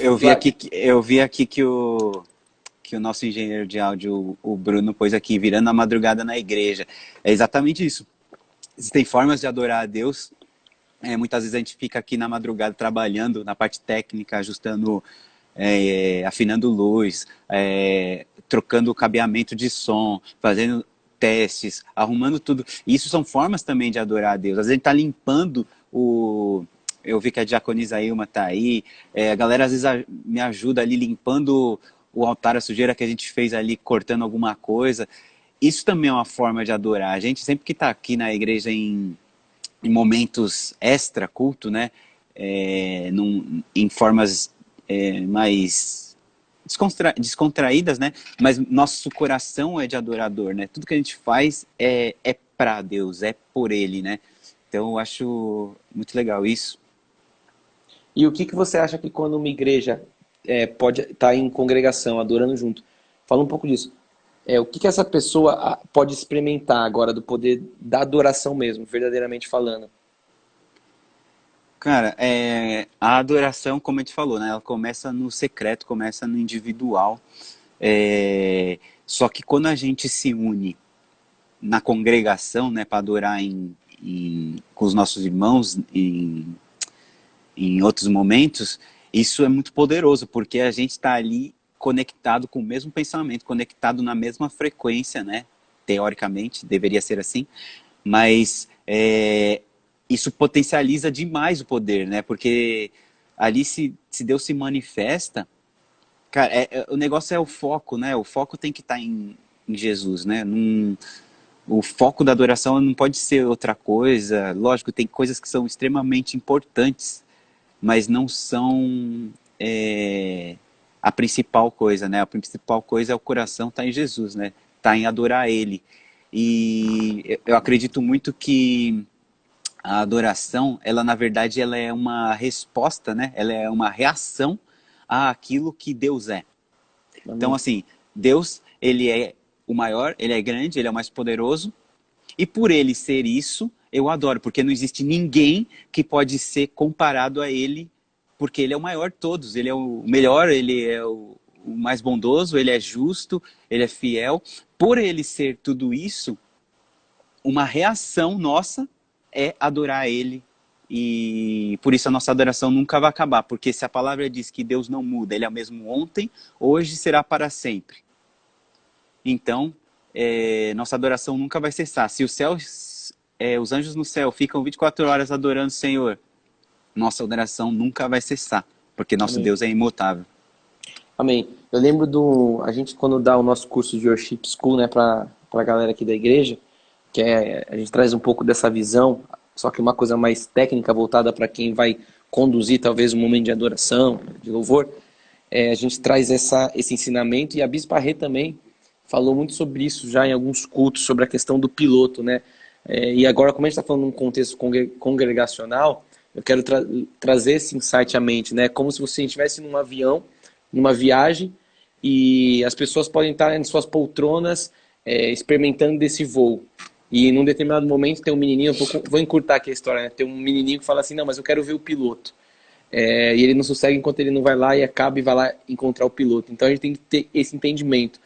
eu vi aqui que o nosso engenheiro de áudio, o Bruno, pôs aqui, virando a madrugada na igreja. É exatamente isso. Existem formas de adorar a Deus. Muitas vezes a gente fica aqui na madrugada trabalhando na parte técnica, ajustando, afinando luz, trocando o cabeamento de som, fazendo testes, arrumando tudo. E isso são formas também de adorar a Deus. Às vezes a gente está limpando o... Eu vi que a diaconisa Ilma está aí. A galera às vezes me ajuda ali limpando o altar, a sujeira que a gente fez ali, cortando alguma coisa. Isso também é uma forma de adorar. A gente sempre que está aqui na igreja em momentos extra culto, né, em formas mais descontraídas, né, mas nosso coração é de adorador, né, tudo que a gente faz é para Deus, é por Ele, né, então eu acho muito legal isso. E o que você acha que quando uma igreja pode estar em congregação, adorando junto? Fala um pouco disso. O que essa pessoa pode experimentar agora do poder da adoração mesmo, verdadeiramente falando? Cara, a adoração, como a gente falou, né, ela começa no secreto, começa no individual, só que quando a gente se une na congregação, né, para adorar com os nossos irmãos em outros momentos, isso é muito poderoso, porque a gente está ali conectado com o mesmo pensamento, conectado na mesma frequência, né? Teoricamente, deveria ser assim, mas isso potencializa demais o poder, né? Porque ali, se Deus se manifesta, cara, o negócio é o foco, né? O foco tem que estar em Jesus, né? O foco da adoração não pode ser outra coisa. Lógico, tem coisas que são extremamente importantes, mas não são a principal coisa, né? A principal coisa é o coração tá em Jesus, né? Tá em adorar Ele. E eu acredito muito que a adoração, ela na verdade, ela é uma resposta, né? Ela é uma reação àquilo que Deus é. Então, Amém. assim, Deus, ele é o maior, ele é grande, ele é o mais poderoso, e por ele ser isso, eu adoro, porque não existe ninguém que pode ser comparado a ele, porque ele é o maior de todos, ele é o melhor, ele é o mais bondoso, ele é justo, ele é fiel. Por ele ser tudo isso, uma reação nossa é adorar ele, e por isso a nossa adoração nunca vai acabar, porque se a palavra diz que Deus não muda, ele é o mesmo ontem, hoje será para sempre. Então, nossa adoração nunca vai cessar. Se os anjos no céu ficam 24 horas adorando o Senhor, nossa adoração nunca vai cessar, porque nosso Amém. Deus é imutável. Amém. Eu lembro a gente quando dá o nosso curso de Worship School, né, pra galera aqui da igreja, a gente traz um pouco dessa visão, só que uma coisa mais técnica voltada para quem vai conduzir talvez um momento de adoração, de louvor. A gente traz esse ensinamento, e a Bispa Rê também falou muito sobre isso já em alguns cultos, sobre a questão do piloto, né? E agora, como a gente está falando num contexto congregacional, eu quero trazer esse insight à mente, né? Como se você estivesse num avião, numa viagem, e as pessoas podem estar em suas poltronas experimentando desse voo. E num determinado momento tem um menininho, vou encurtar aqui a história, né? Tem um menininho que fala assim, não, mas eu quero ver o piloto. E ele não sossega enquanto ele não vai lá e acaba e vai lá encontrar o piloto. Então a gente tem que ter esse entendimento.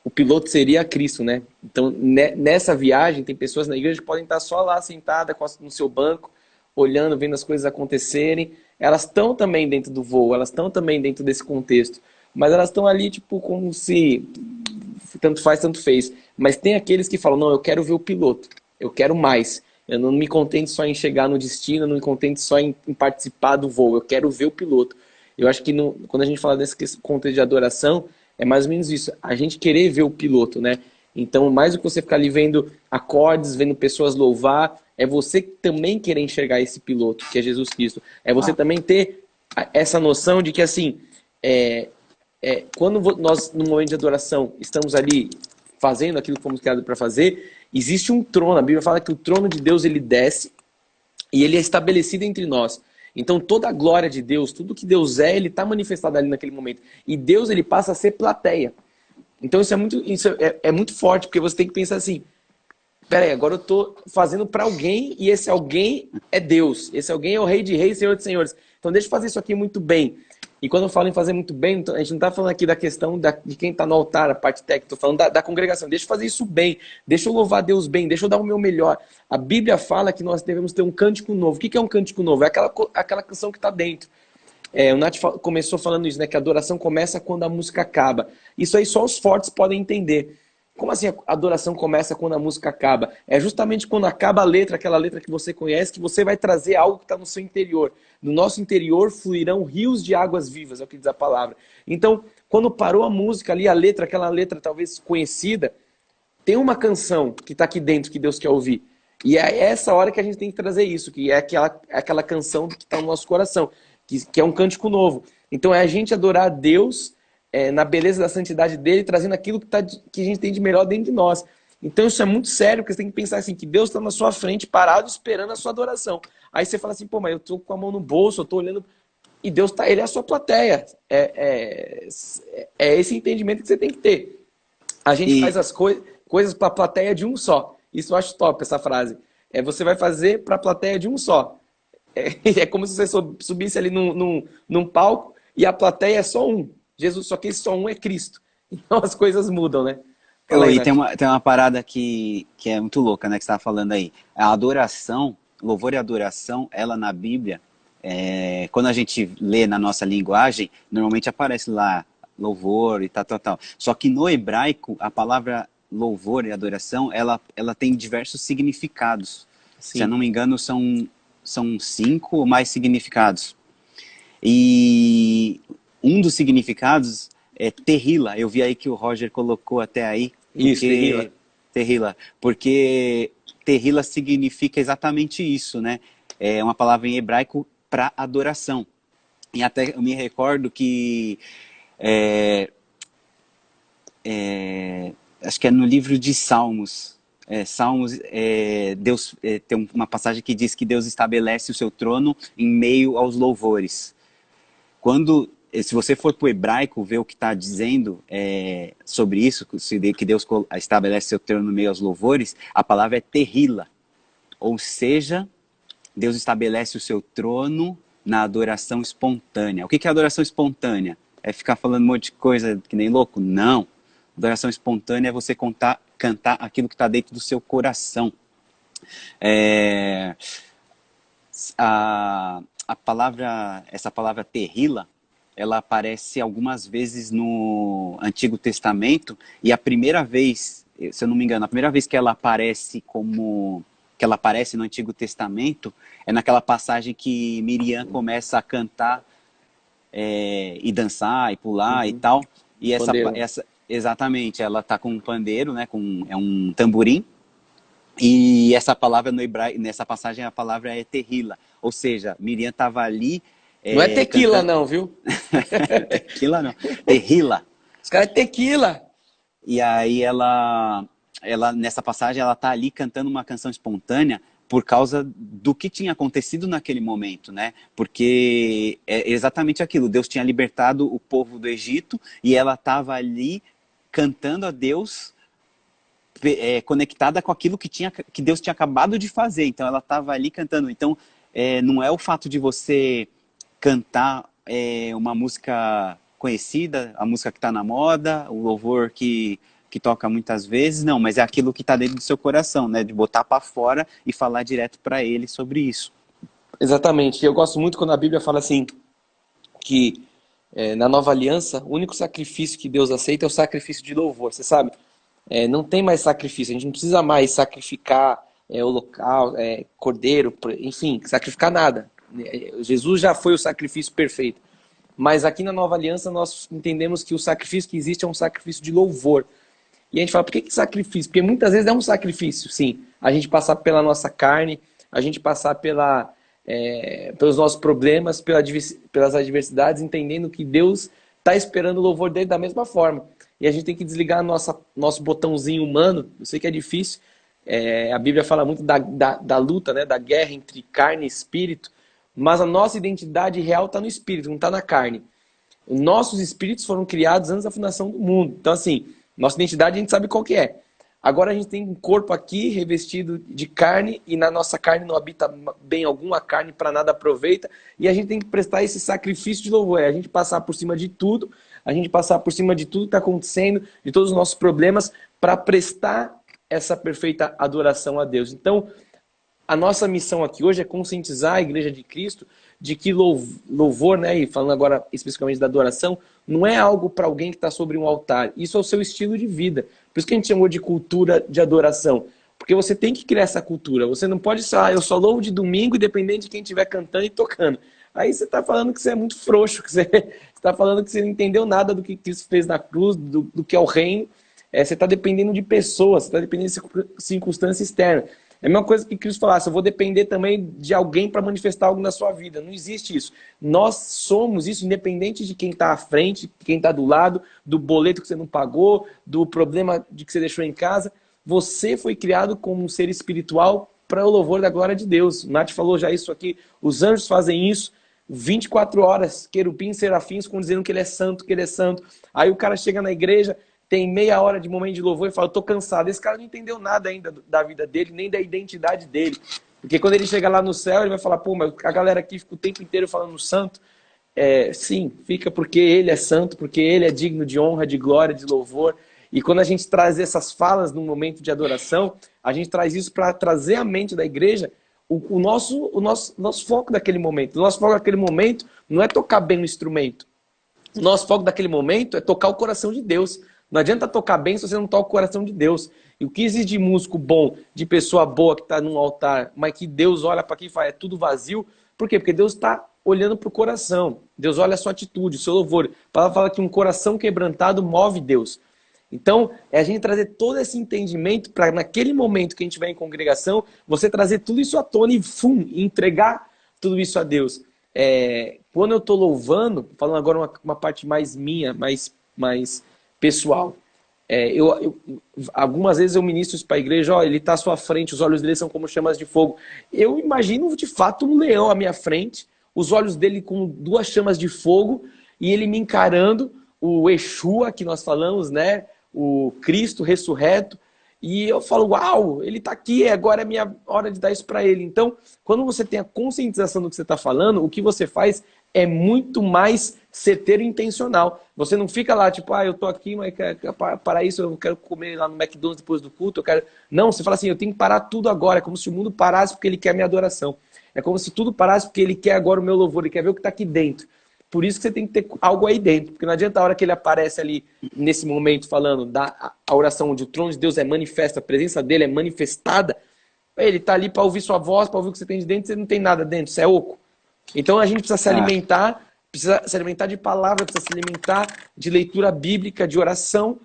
O piloto seria Cristo, né? Então nessa viagem tem pessoas na igreja que podem estar só lá sentada no seu banco, olhando, vendo as coisas acontecerem. Elas estão também dentro do voo, elas estão também dentro desse contexto. Mas elas estão ali tipo como se tanto faz, tanto fez. Mas tem aqueles que falam, não, eu quero ver o piloto, eu quero mais. Eu não me contento só em chegar no destino, eu não me contento só em participar do voo, eu quero ver o piloto. Eu acho que quando a gente fala desse contexto de adoração, é mais ou menos isso, a gente querer ver o piloto, né? Então, mais do que você ficar ali vendo acordes, vendo pessoas louvar, é você também querer enxergar esse piloto, que é Jesus Cristo. É você também ter essa noção de que, assim, quando nós, no momento de adoração, estamos ali fazendo aquilo que fomos criados para fazer, existe um trono. A Bíblia fala que o trono de Deus ele desce e ele é estabelecido entre nós. Então toda a glória de Deus, tudo que Deus ele está manifestado ali naquele momento. E Deus ele passa a ser plateia. Então isso é muito forte, porque você tem que pensar assim, peraí, agora eu estou fazendo para alguém e esse alguém é Deus. Esse alguém é o Rei de Reis, Senhor de Senhores. Então deixa eu fazer isso aqui muito bem. E quando eu falo em fazer muito bem, a gente não está falando aqui da questão de quem está no altar, a parte técnica, estou falando da congregação. Deixa eu fazer isso bem, deixa eu louvar Deus bem, deixa eu dar o meu melhor. A Bíblia fala que nós devemos ter um cântico novo. O que é um cântico novo? É aquela canção que está dentro. O Nath começou falando isso, né? Que a adoração começa quando a música acaba. Isso aí só os fortes podem entender. Como assim a adoração começa quando a música acaba? É justamente quando acaba a letra, aquela letra que você conhece, que você vai trazer algo que está no seu interior. No nosso interior fluirão rios de águas vivas, é o que diz a palavra. Então, quando parou a música ali, a letra, aquela letra talvez conhecida, tem uma canção que está aqui dentro que Deus quer ouvir. E é essa hora que a gente tem que trazer isso, que é aquela canção que está no nosso coração, que é um cântico novo. Então é a gente adorar a Deus na beleza da santidade dele, trazendo aquilo que a gente tem de melhor dentro de nós. Então isso é muito sério, porque você tem que pensar assim, que Deus está na sua frente, parado, esperando a sua adoração. Aí você fala assim, pô, mas eu estou com a mão no bolso, eu estou olhando... E Deus tá, ele é a sua plateia. É esse entendimento que você tem que ter. A gente faz as coisas para a plateia de um só. Isso eu acho top, essa frase. Você vai fazer para a plateia de um só. É como se você subisse ali num palco e a plateia é só um. Jesus, só que esse só um é Cristo. Então as coisas mudam, né? Fala aí, E Nath. tem uma parada que é muito louca, né, que você estava falando aí. A adoração, louvor e adoração, ela na Bíblia, quando a gente lê na nossa linguagem, normalmente aparece lá louvor e tal, tal, tal. Só que no hebraico, a palavra louvor e adoração, ela tem diversos significados. Se eu Sim. não me engano, são 5 ou mais significados. E um dos significados é terrila. Eu vi aí que o Roger colocou até aí. Isso, terrila. Terrila. Porque terrila significa exatamente isso, né? É uma palavra em hebraico para adoração. E até eu me recordo que acho que é no livro de Salmos. Salmos, Deus tem uma passagem que diz que Deus estabelece o seu trono em meio aos louvores. Se você for para o hebraico ver o que está dizendo sobre isso, que Deus estabelece seu trono no meio aos louvores, a palavra é terrila. Ou seja, Deus estabelece o seu trono na adoração espontânea. O que é adoração espontânea? É ficar falando um monte de coisa que nem louco? Não. Adoração espontânea é você cantar aquilo que está dentro do seu coração. Essa palavra terrila, ela aparece algumas vezes no Antigo Testamento, e a primeira vez, se eu não me engano, a primeira vez que ela aparece no Antigo Testamento é naquela passagem que Miriam começa a cantar e dançar e pular e tal. E exatamente, ela tá com um pandeiro, né, é um tamborim. E essa palavra no hebraico, nessa passagem a palavra é terrila. Ou seja, Miriam estava ali Não é tequila cantando... não, viu? Tequila não, terrila. Os caras é tequila. E aí ela nessa passagem ela tá ali cantando uma canção espontânea por causa do que tinha acontecido naquele momento, né? Porque é exatamente aquilo, Deus tinha libertado o povo do Egito e ela estava ali cantando a Deus, conectada com aquilo que Deus tinha acabado de fazer. Então ela estava ali cantando. Então não é o fato de você cantar uma música conhecida, a música que está na moda, o louvor que toca muitas vezes, não, mas é aquilo que está dentro do seu coração, né? De botar para fora e falar direto para ele sobre isso. Exatamente. Eu gosto muito quando a Bíblia fala assim, que na nova aliança, o único sacrifício que Deus aceita é o sacrifício de louvor, você sabe? Não tem mais sacrifício, a gente não precisa mais sacrificar o local, cordeiro, enfim, sacrificar nada. Jesus já foi o sacrifício perfeito. Mas aqui na nova aliança nós entendemos que o sacrifício que existe é um sacrifício de louvor. E a gente fala, por que sacrifício? Porque muitas vezes é um sacrifício, sim. A gente passar pela nossa carne, a gente passar pelos nossos problemas, pelas adversidades, entendendo que Deus está esperando o louvor dele da mesma forma. E a gente tem que desligar nosso botãozinho humano. Eu sei que é difícil. A Bíblia fala muito da luta, né, da guerra entre carne e espírito. Mas a nossa identidade real está no espírito, não está na carne. Os nossos espíritos foram criados antes da fundação do mundo. Então, assim, nossa identidade a gente sabe qual que é. Agora a gente tem um corpo aqui revestido de carne e na nossa carne não habita bem alguma carne para nada aproveita e a gente tem que prestar esse sacrifício de louvor. É a gente passar por cima de tudo, a gente passar por cima de tudo que está acontecendo, de todos os nossos problemas para prestar essa perfeita adoração a Deus. Então, a nossa missão aqui hoje é conscientizar a Igreja de Cristo de que louvor, né, e falando agora especificamente da adoração, não é algo para alguém que está sobre um altar. Isso é o seu estilo de vida. Por isso que a gente chamou de cultura de adoração. Porque você tem que criar essa cultura. Você não pode só, eu só louvo de domingo, independente de quem estiver cantando e tocando. Aí você está falando que você é muito frouxo, que você está falando que você não entendeu nada do que Cristo fez na cruz, do que é o reino. Você está dependendo de pessoas, você está dependendo de circunstância externa. É a mesma coisa que Cristo falasse, eu vou depender também de alguém para manifestar algo na sua vida. Não existe isso. Nós somos isso independente de quem está à frente, de quem está do lado, do boleto que você não pagou, do problema de que você deixou em casa. Você foi criado como um ser espiritual para o louvor da glória de Deus. O Nath falou já isso aqui. Os anjos fazem isso 24 horas. Querubins, serafins, dizendo que ele é santo, que ele é santo. Aí o cara chega na igreja, tem meia hora de momento de louvor e fala, eu tô cansado. Esse cara não entendeu nada ainda da vida dele, nem da identidade dele. Porque quando ele chega lá no céu, ele vai falar, pô, mas a galera aqui fica o tempo inteiro falando santo. Sim, fica porque ele é santo, porque ele é digno de honra, de glória, de louvor. E quando a gente traz essas falas num momento de adoração, a gente traz isso para trazer à mente da igreja o nosso foco daquele momento. O nosso foco daquele momento não é tocar bem o instrumento. O nosso foco daquele momento é tocar o coração de Deus. Não adianta tocar bem se você não toca o coração de Deus. E o que existe de músico bom, de pessoa boa que está num altar, mas que Deus olha para aqui e fala, é tudo vazio. Por quê? Porque Deus está olhando para o coração. Deus olha a sua atitude, o seu louvor. A palavra fala que um coração quebrantado move Deus. Então, é a gente trazer todo esse entendimento para naquele momento que a gente vai em congregação, você trazer tudo isso à tona e entregar tudo isso a Deus. Quando eu estou louvando, falando agora uma parte mais minha, mais pessoal. Algumas vezes eu ministro isso para a igreja, ele está à sua frente, os olhos dele são como chamas de fogo. Eu imagino de fato um leão à minha frente, os olhos dele com duas chamas de fogo, e ele me encarando, o Yeshua que nós falamos, né? O Cristo ressurreto, e eu falo, uau, ele está aqui, agora é minha hora de dar isso para ele. Então, quando você tem a conscientização do que você está falando, o que você faz é muito mais certeiro e intencional. Você não fica lá, tipo, eu tô aqui, mas para isso eu quero comer lá no McDonald's depois do culto, eu quero... Não, você fala assim, eu tenho que parar tudo agora. É como se o mundo parasse porque ele quer a minha adoração. É como se tudo parasse porque ele quer agora o meu louvor, ele quer ver o que está aqui dentro. Por isso que você tem que ter algo aí dentro, porque não adianta a hora que ele aparece ali, nesse momento, falando a oração onde o trono de Deus é manifesto, a presença dele é manifestada, ele está ali para ouvir sua voz, para ouvir o que você tem de dentro, você não tem nada dentro, você é oco. Então a gente precisa se alimentar de palavra, precisa se alimentar de leitura bíblica, de oração,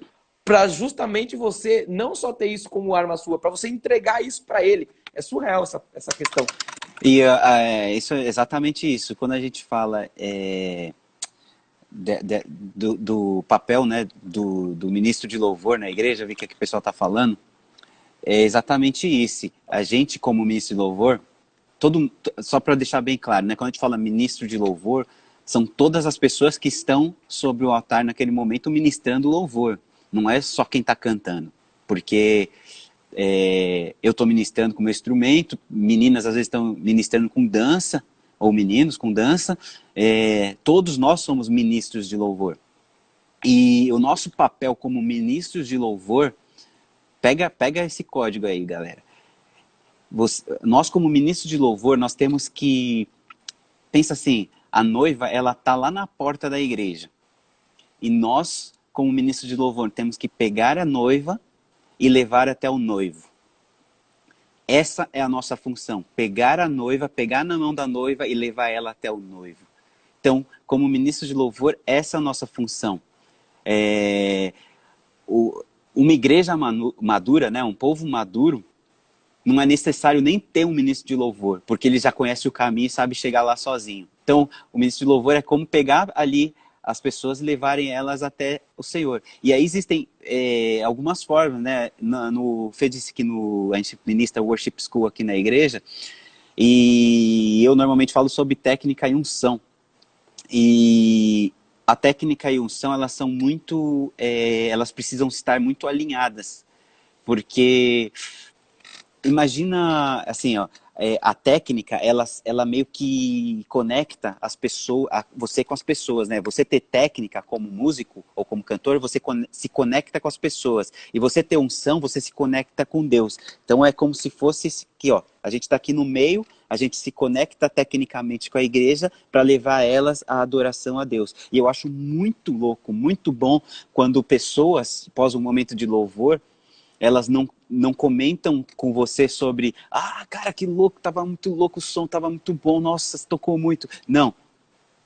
para justamente você não só ter isso como arma sua, para você entregar isso para ele. É surreal essa questão. E isso é exatamente isso. Quando a gente fala do papel, né, do ministro de louvor na igreja, vi que o pessoal está falando, é exatamente isso. A gente, como ministro de louvor, só para deixar bem claro, né, quando a gente fala ministro de louvor, são todas as pessoas que estão sobre o altar naquele momento ministrando louvor. Não é só quem está cantando. Porque eu estou ministrando com o meu instrumento, meninas às vezes estão ministrando com dança, ou meninos com dança, todos nós somos ministros de louvor. E o nosso papel como ministros de louvor, pega esse código aí, galera. Nós como ministros de louvor, nós temos que, pensa assim, a noiva, ela está lá na porta da igreja. E nós, como ministros de louvor, temos que pegar a noiva e levar até o noivo. Essa é a nossa função, pegar a noiva, pegar na mão da noiva e levar ela até o noivo. Então, como ministro de louvor, essa é a nossa função. Uma igreja madura, né, um povo maduro, não é necessário nem ter um ministro de louvor, porque ele já conhece o caminho e sabe chegar lá sozinho. Então, o ministro de louvor é como pegar ali as pessoas e levarem elas até o Senhor. E aí existem algumas formas, né? No Fê disse que a gente ministra Worship School aqui na igreja, e eu normalmente falo sobre técnica e unção. E a técnica e unção, elas são muito, elas precisam estar muito alinhadas. Porque imagina, assim, ó, a técnica, ela meio que conecta as pessoas, você com as pessoas, né? Você ter técnica como músico ou como cantor, você se conecta com as pessoas. E você ter unção, você se conecta com Deus. Então é como se fosse aqui, ó, a gente está aqui no meio, a gente se conecta tecnicamente com a igreja para levar elas à adoração a Deus. E eu acho muito louco, muito bom quando pessoas, após um momento de louvor, elas não comentam com você sobre, cara, que louco, tava muito louco, o som tava muito bom, nossa, tocou muito. Não,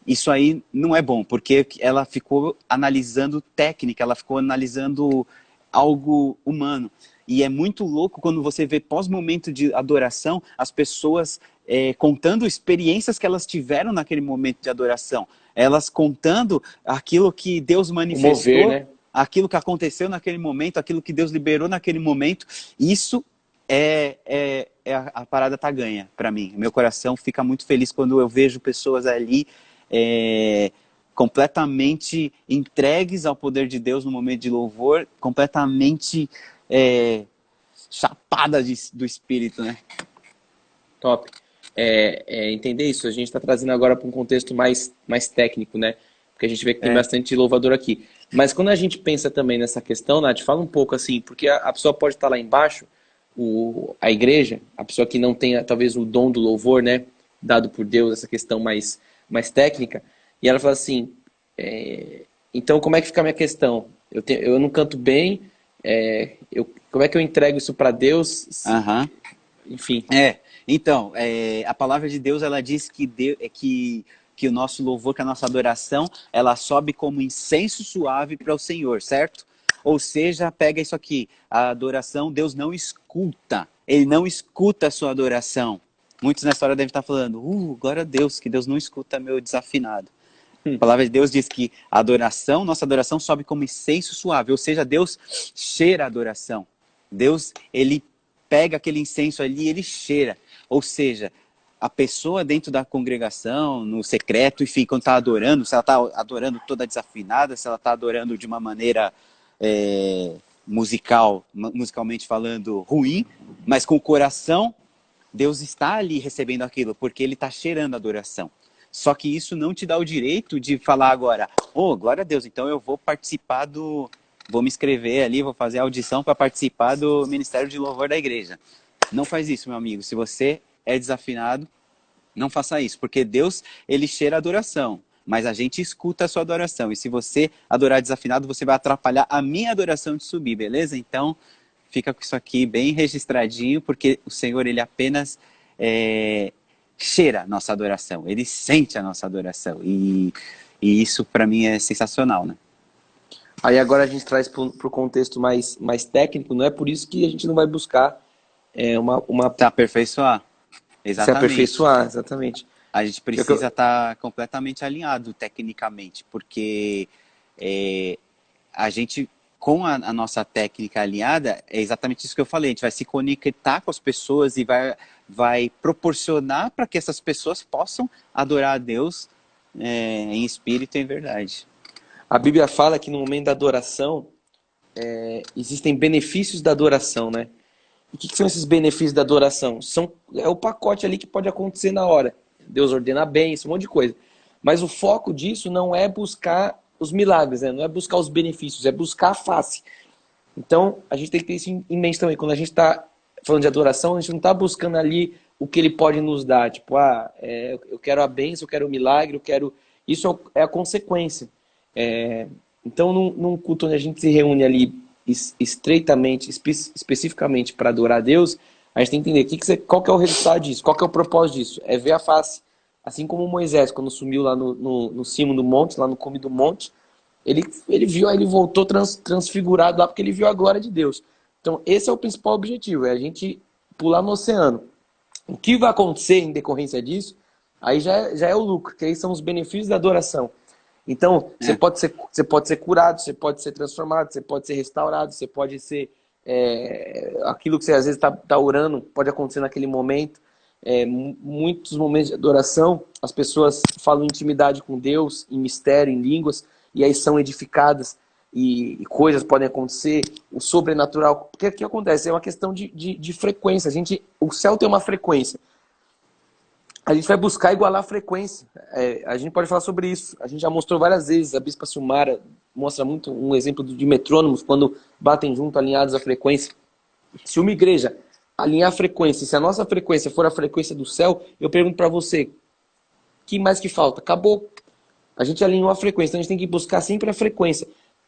isso aí não é bom, porque ela ficou analisando técnica, ela ficou analisando algo humano. E é muito louco quando você vê pós-momento de adoração, as pessoas contando experiências que elas tiveram naquele momento de adoração. Elas contando aquilo que Deus O mover, manifestou, né? aquilo que aconteceu naquele momento, aquilo que Deus liberou naquele momento. Isso a parada tá ganha para mim. Meu coração fica muito feliz quando eu vejo pessoas ali completamente entregues ao poder de Deus no momento de louvor, completamente chapada do Espírito, né? Top. Entender isso, a gente está trazendo agora para um contexto mais técnico, né? Porque a gente vê que tem bastante louvador aqui. Mas quando a gente pensa também nessa questão, Nath, fala um pouco assim, porque a pessoa pode estar lá embaixo, a igreja, a pessoa que não tenha talvez o dom do louvor, né? Dado por Deus, essa questão mais técnica, e ela fala assim, então como é que fica a minha questão? Eu não canto bem, como é que eu entrego isso para Deus? Aham. Enfim. Então, a palavra de Deus, ela diz que o nosso louvor, que a nossa adoração, ela sobe como incenso suave para o Senhor, certo? Ou seja, pega isso aqui, a adoração, Deus não escuta, Ele não escuta a sua adoração. Muitos nessa hora devem estar falando, glória a Deus, que Deus não escuta meu desafinado. A palavra de Deus diz que a adoração, nossa adoração sobe como incenso suave, ou seja, Deus cheira a adoração. Deus, Ele pega aquele incenso ali e Ele cheira. Ou seja, a pessoa dentro da congregação, no secreto, enfim, quando está adorando, se ela está adorando toda desafinada, se ela está adorando de uma maneira musicalmente falando, ruim, mas com o coração, Deus está ali recebendo aquilo, porque Ele está cheirando a adoração. Só que isso não te dá o direito de falar agora, glória a Deus, então eu vou participar vou me inscrever ali, vou fazer a audição para participar do Ministério de Louvor da igreja. Não faz isso, meu amigo. Se você é desafinado, não faça isso, porque Deus, Ele cheira a adoração, mas a gente escuta a sua adoração. E se você adorar desafinado, você vai atrapalhar a minha adoração de subir, beleza? Então, fica com isso aqui bem registradinho, porque o Senhor, Ele apenas cheira a nossa adoração, Ele sente a nossa adoração. E isso, para mim, é sensacional, né? Aí agora a gente traz para o contexto mais técnico, não é por isso que a gente não vai buscar Se aperfeiçoar. Exatamente. Se aperfeiçoar, exatamente. A gente precisa estar completamente alinhado tecnicamente, porque a gente, com a nossa técnica alinhada, é exatamente isso que eu falei, a gente vai se conectar com as pessoas e vai proporcionar para que essas pessoas possam adorar a Deus em espírito e em verdade. A Bíblia fala que no momento da adoração, existem benefícios da adoração, né? E o que são esses benefícios da adoração? É o pacote ali que pode acontecer na hora. Deus ordena a bênção, um monte de coisa. Mas o foco disso não é buscar os milagres, né? Não é buscar os benefícios, é buscar a face. Então, a gente tem que ter isso em mente também. Quando a gente está falando de adoração, a gente não está buscando ali o que Ele pode nos dar. Tipo, eu quero a bênção, eu quero o milagre, eu quero... Isso é a consequência. Então, num culto onde a gente se reúne ali estreitamente, especificamente para adorar a Deus, a gente tem que entender qual que é o resultado disso, qual que é o propósito disso. É ver a face. Assim como Moisés, quando sumiu lá no cimo do monte, lá no cume do monte, ele viu, aí ele voltou transfigurado lá porque ele viu a glória de Deus. Então, esse é o principal objetivo, é a gente pular no oceano. O que vai acontecer em decorrência disso, aí já é o lucro, que aí são os benefícios da adoração. Então, você pode ser curado, você pode ser transformado, você pode ser restaurado, você pode ser... aquilo que você às vezes está orando, pode acontecer naquele momento. Muitos momentos de adoração, as pessoas falam intimidade com Deus, em mistério, em línguas, e aí são edificadas. e coisas podem acontecer, o sobrenatural. O que acontece? É uma questão de frequência. O céu tem uma frequência. A gente vai buscar igualar a frequência. A gente pode falar sobre isso. A gente já mostrou várias vezes. A Bispa Silmara mostra muito um exemplo de metrônomos, quando batem junto, alinhados à frequência. Se uma igreja alinhar a frequência, se a nossa frequência for a frequência do céu, eu pergunto para você, que mais que falta? Acabou. A gente alinhou a frequência, então a gente tem que buscar sempre a frequência.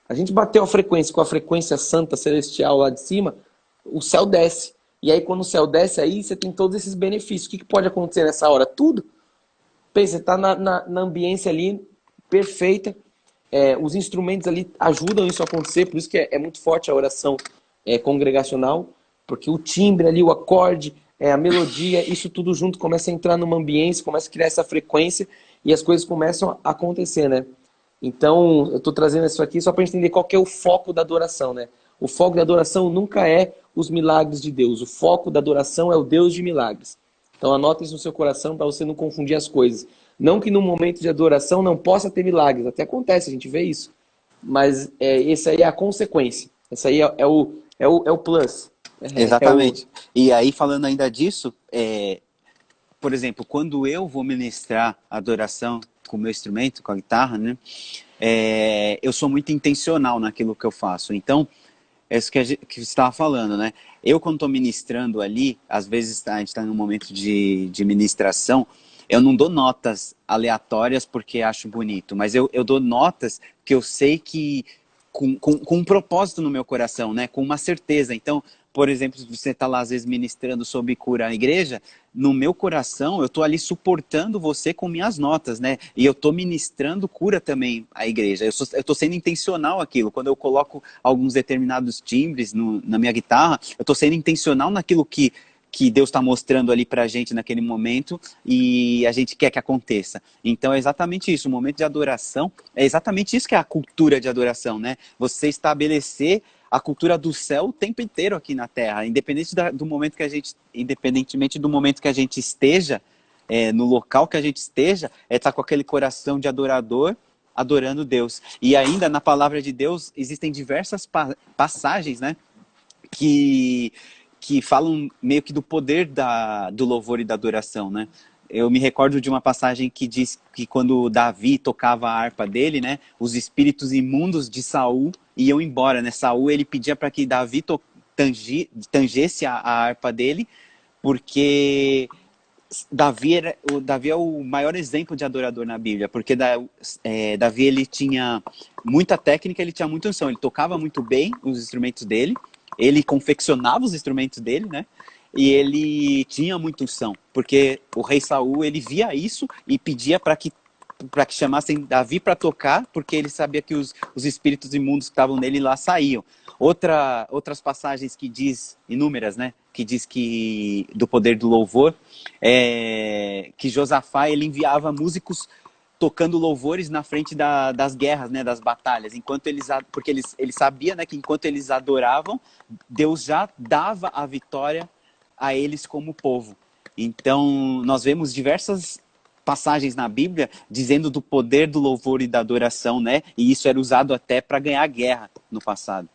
A gente bateu a frequência com a frequência santa, celestial lá de cima, o céu desce. E aí quando o céu desce, aí você tem todos esses benefícios. O que pode acontecer nessa hora? Tudo. Pensa, você está na ambiência ali perfeita, os instrumentos ali ajudam isso a acontecer, por isso que é muito forte a oração congregacional, porque o timbre ali, o acorde, a melodia, isso tudo junto começa a entrar numa ambiência, começa a criar essa frequência e as coisas começam a acontecer, né? Então, eu estou trazendo isso aqui só para entender qual que é o foco da adoração, né? O foco da adoração nunca é os milagres de Deus. O foco da adoração é o Deus de milagres. Então, anote isso no seu coração para você não confundir as coisas. Não que no momento de adoração não possa ter milagres. Até acontece, a gente vê isso. Mas esse aí é a consequência. Esse aí é o plus. Exatamente. E aí, falando ainda disso, por exemplo, quando eu vou ministrar adoração com o meu instrumento, com a guitarra, né? Eu sou muito intencional naquilo que eu faço. Então, é isso que você estava falando, né? Eu, quando estou ministrando ali, às vezes a gente está num momento de ministração, eu não dou notas aleatórias porque acho bonito, mas eu dou notas que eu sei que com um propósito no meu coração, né? Com uma certeza. Então, por exemplo, se você está lá às vezes ministrando sobre cura na igreja, no meu coração eu estou ali suportando você com minhas notas, né? E eu estou ministrando cura também à igreja. Eu estou sendo intencional aquilo. Quando eu coloco alguns determinados timbres na minha guitarra, eu estou sendo intencional naquilo que Deus está mostrando ali para a gente naquele momento e a gente quer que aconteça. Então é exatamente isso, o momento de adoração, é exatamente isso que é a cultura de adoração, né? Você estabelecer a cultura do céu o tempo inteiro aqui na Terra, independentemente do momento que a gente esteja, no local que a gente esteja, tá com aquele coração de adorador, adorando Deus. E ainda na palavra de Deus existem diversas passagens, né, que falam meio que do poder do louvor e da adoração, né? Eu me recordo de uma passagem que diz que quando Davi tocava a harpa dele, né, os espíritos imundos de Saul iam embora, né? Saul, ele pedia para que Davi tangesse a harpa dele, porque Davi é o maior exemplo de adorador na Bíblia, porque Davi, ele tinha muita técnica, ele tinha muita unção, ele tocava muito bem os instrumentos dele, ele confeccionava os instrumentos dele, né? E ele tinha muita unção, porque o rei Saul, ele via isso e pedia para que chamassem Davi para tocar, porque ele sabia que os espíritos imundos que estavam nele lá saíam. Outras passagens que diz, inúmeras, né? Que diz que do poder do louvor, que Josafá, ele enviava músicos tocando louvores na frente das guerras, né, das batalhas, porque ele sabia, né, que enquanto eles adoravam, Deus já dava a vitória a eles como povo. Então, nós vemos diversas passagens na Bíblia dizendo do poder do louvor e da adoração, né? E isso era usado até para ganhar guerra no passado.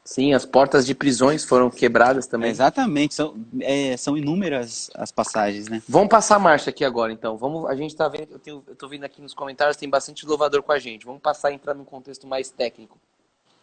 Sim, as portas de prisões foram quebradas também. Exatamente, são inúmeras as passagens, né? Vamos passar a marcha aqui agora, então. A gente tá vendo, eu tô vendo aqui nos comentários, tem bastante louvador com a gente. Vamos passar a entrar num contexto mais técnico.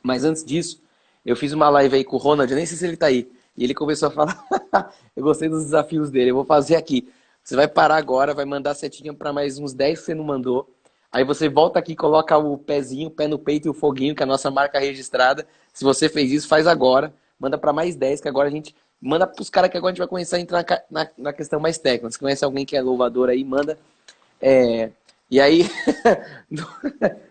Mas antes disso, eu fiz uma live aí com o Ronald, eu nem sei se ele tá aí. E ele começou a falar, eu gostei dos desafios dele, eu vou fazer aqui. Você vai parar agora, vai mandar setinha para mais uns 10 que você não mandou. Aí você volta aqui, coloca o pezinho, o pé no peito e o foguinho, que é a nossa marca registrada. Se você fez isso, faz agora. Manda para mais 10, que agora a gente... Manda para os caras que agora a gente vai começar a entrar na questão mais técnica. Se conhece alguém que é louvador aí, manda. E aí,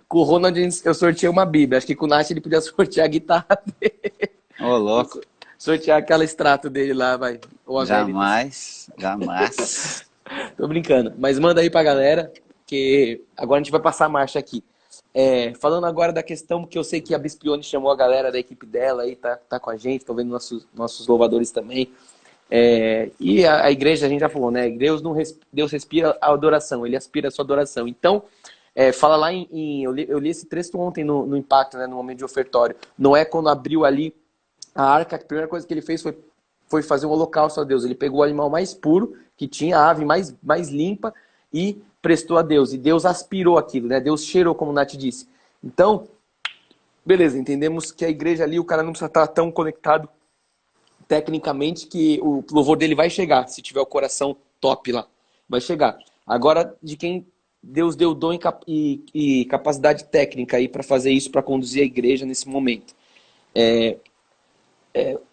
com o Ronald eu sorteei uma Bíblia. Acho que com o Nath ele podia sortear a guitarra dele. Ô, louco. Sortear aquela extrato dele lá, vai. Jamais. Tô brincando. Mas manda aí pra galera, que agora a gente vai passar a marcha aqui. Falando agora da questão que eu sei que a Bispione chamou a galera da equipe dela aí, tá com a gente, tô vendo nossos louvadores também. E a igreja, a gente já falou, né? Deus respira a adoração, ele aspira a sua adoração. Então, Fala lá eu li esse texto ontem no Impacto, né, no momento de ofertório. Noé, quando abriu ali a arca, a primeira coisa que ele fez foi fazer um holocausto a Deus. Ele pegou o animal mais puro que tinha, a ave mais limpa, e prestou a Deus. E Deus aspirou aquilo, né? Deus cheirou, como o Nath disse. Então, beleza, entendemos que a igreja ali, o cara não precisa estar tão conectado tecnicamente que o louvor dele vai chegar, se tiver o coração top lá. Vai chegar. Agora, de quem Deus deu dom e capacidade técnica aí para fazer isso, para conduzir a igreja nesse momento.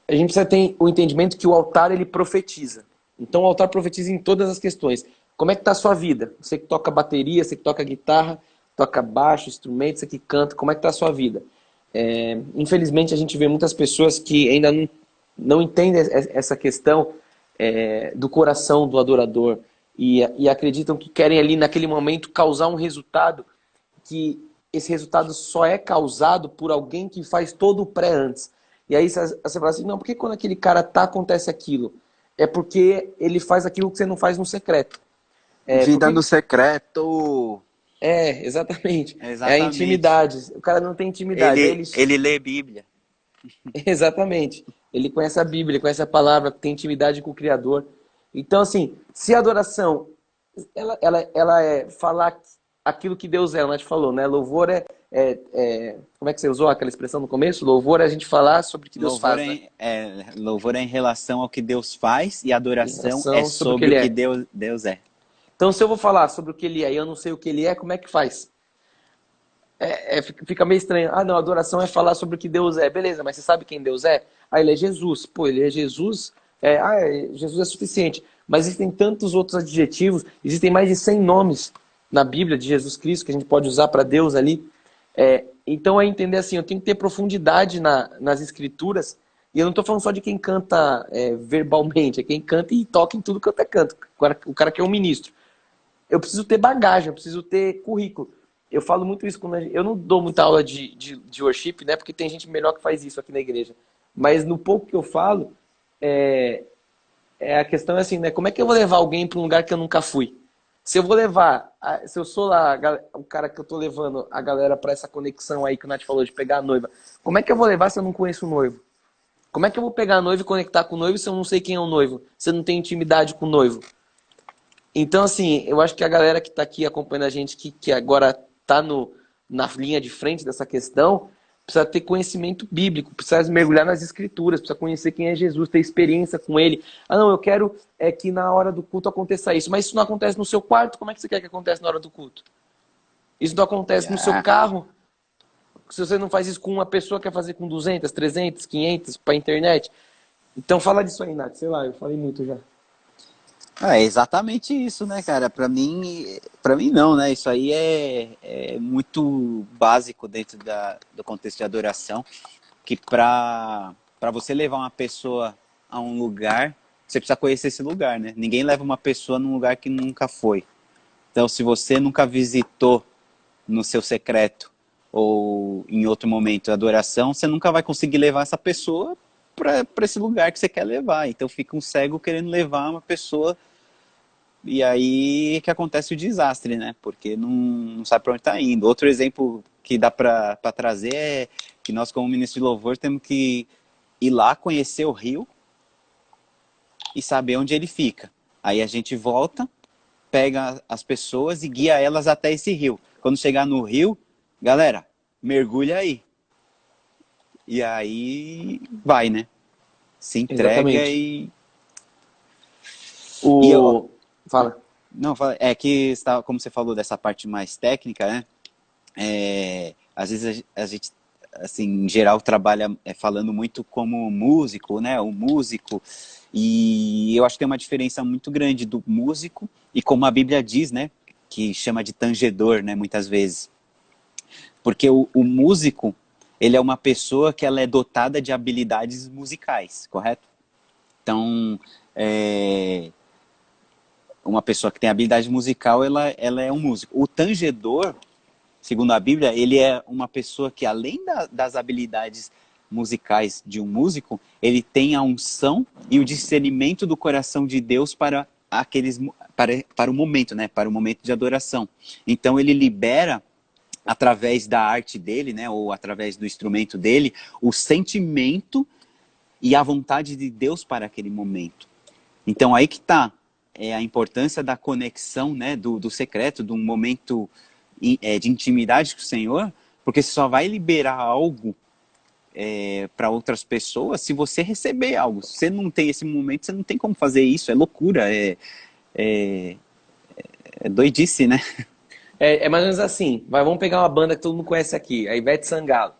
A gente precisa ter o entendimento que o altar, ele profetiza. Então o altar profetiza em todas as questões. Como é que está a sua vida? Você que toca bateria, você que toca guitarra, toca baixo, instrumento, você que canta, como é que está a sua vida? Infelizmente a gente vê muitas pessoas que ainda não entendem essa questão do coração do adorador e acreditam que querem ali naquele momento causar um resultado, que esse resultado só é causado por alguém que faz todo o pré antes. E aí você fala assim, não, por que quando aquele cara acontece aquilo? É porque ele faz aquilo que você não faz no secreto. Vida no secreto. Exatamente. É a Exatamente. intimidade. O cara não tem intimidade. Ele lê Bíblia. Exatamente. Ele conhece a Bíblia, ele conhece a palavra, tem intimidade com o Criador. Então, assim, se a adoração ela é falar aquilo que Deus é, a Nath falou, né? Louvor como é que você usou aquela expressão no começo? Louvor é a gente falar sobre o que Deus faz, né? Louvor é em relação ao que Deus faz e adoração é sobre o que Deus é. Então, se eu vou falar sobre o que ele é e eu não sei o que ele é, como é que faz? Fica meio estranho. Ah, não, adoração é falar sobre o que Deus é. Beleza, mas você sabe quem Deus é? Ah, ele é Jesus. Pô, ele é Jesus. Jesus é suficiente. Mas existem tantos outros adjetivos, existem mais de 100 nomes na Bíblia de Jesus Cristo que a gente pode usar para Deus ali. Então é entender assim, eu tenho que ter profundidade nas escrituras, e eu não estou falando só de quem canta verbalmente, é quem canta e toca em tudo que eu até canto. O cara que é um ministro. Eu preciso ter bagagem, eu preciso ter currículo. Eu falo muito isso quando eu não dou muita aula de worship, né? Porque tem gente melhor que faz isso aqui na igreja. Mas no pouco que eu falo, a questão é assim, né? Como é que eu vou levar alguém para um lugar que eu nunca fui? Se eu vou levar, se eu sou lá o cara que eu tô levando a galera para essa conexão aí que o Nath falou de pegar a noiva, como é que eu vou levar se eu não conheço o noivo? Como é que eu vou pegar a noiva e conectar com o noivo se eu não sei quem é o noivo? Se eu não tenho intimidade com o noivo? Então, assim, eu acho que a galera que está aqui acompanhando a gente, que agora está na linha de frente dessa questão, precisa ter conhecimento bíblico, precisa mergulhar nas escrituras, precisa conhecer quem é Jesus, ter experiência com ele. Ah, não, eu quero que na hora do culto aconteça isso. Mas isso não acontece no seu quarto, como é que você quer que aconteça na hora do culto? Isso não acontece no seu carro. Se você não faz isso com uma pessoa, quer fazer com 200, 300, 500 para a internet. Então fala disso aí, Nath. Sei lá, eu falei muito já. É exatamente isso, né, cara? Para mim não, né? Isso aí é muito básico dentro do contexto de adoração, que para você levar uma pessoa a um lugar, você precisa conhecer esse lugar, né? Ninguém leva uma pessoa num lugar que nunca foi. Então, se você nunca visitou no seu secreto ou em outro momento de adoração, você nunca vai conseguir levar essa pessoa para esse lugar que você quer levar. Então fica um cego querendo levar uma pessoa, e aí que acontece o desastre, né? Porque não sabe para onde está indo. Outro exemplo que dá para trazer é que nós, como ministro de louvor, temos que ir lá conhecer o rio e saber onde ele fica. Aí a gente volta, pega as pessoas e guia elas até esse rio. Quando chegar no rio, galera, mergulha aí. E aí vai, né? Se entrega. Exatamente. Fala. Não, é que, como você falou dessa parte mais técnica, né? Às vezes a gente, assim, em geral, trabalha falando muito como músico, né? O músico. E eu acho que tem uma diferença muito grande do músico e como a Bíblia diz, né? Que chama de tangedor, né? Muitas vezes. Porque o músico, ele é uma pessoa que ela é dotada de habilidades musicais, correto? Então, uma pessoa que tem habilidade musical, ela é um músico. O tangedor, segundo a Bíblia, ele é uma pessoa que, além das habilidades musicais de um músico, ele tem a unção e o discernimento do coração de Deus para para o momento, né? Para o momento de adoração. Então ele libera através da arte dele, né? Ou através do instrumento dele, o sentimento e a vontade de Deus para aquele momento. Então aí que está a importância da conexão, né? Do secreto, de um momento de intimidade com o Senhor, porque você só vai liberar algo para outras pessoas se você receber algo. Se você não tem esse momento, você não tem como fazer isso. É loucura, é doidice, né? É mais ou menos assim. Vamos pegar uma banda que todo mundo conhece aqui, a Ivete Sangalo.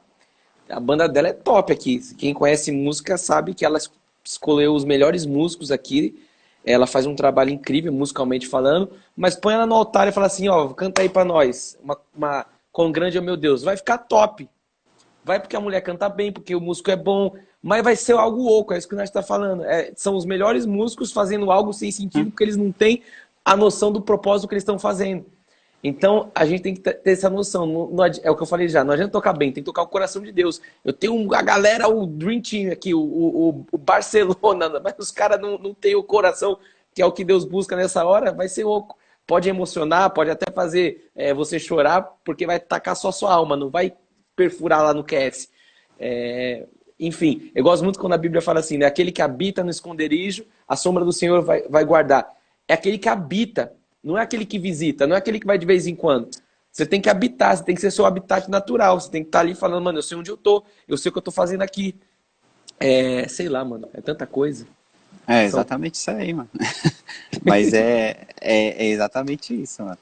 A banda dela é top aqui. Quem conhece música sabe que ela escolheu os melhores músicos aqui. Ela faz um trabalho incrível, musicalmente falando, mas põe ela no altar e fala assim, ó, canta aí pra nós, Quão Grande é o Meu Deus. Vai ficar top. Vai porque a mulher canta bem, porque o músico é bom, mas vai ser algo louco, é isso que nós está falando. São os melhores músicos fazendo algo sem sentido, porque eles não têm a noção do propósito que eles estão fazendo. Então, a gente tem que ter essa noção. É o que eu falei já, não adianta tocar bem, tem que tocar o coração de Deus. Eu tenho a galera, o Dream Team aqui, o Barcelona, mas os caras não têm o coração, que é o que Deus busca nessa hora, vai ser louco. Pode emocionar, pode até fazer você chorar, porque vai tacar só sua alma, não vai perfurar lá no QS. Enfim, eu gosto muito quando a Bíblia fala assim, né? Aquele que habita no esconderijo, a sombra do Senhor vai guardar. É aquele que habita. Não é aquele que visita, não é aquele que vai de vez em quando. Você tem que habitar, você tem que ser seu habitat natural. Você tem que estar ali falando, mano, eu sei onde eu tô, eu sei o que eu tô fazendo aqui. Sei lá, mano, é tanta coisa. É exatamente isso aí, mano. Mas é exatamente isso, mano.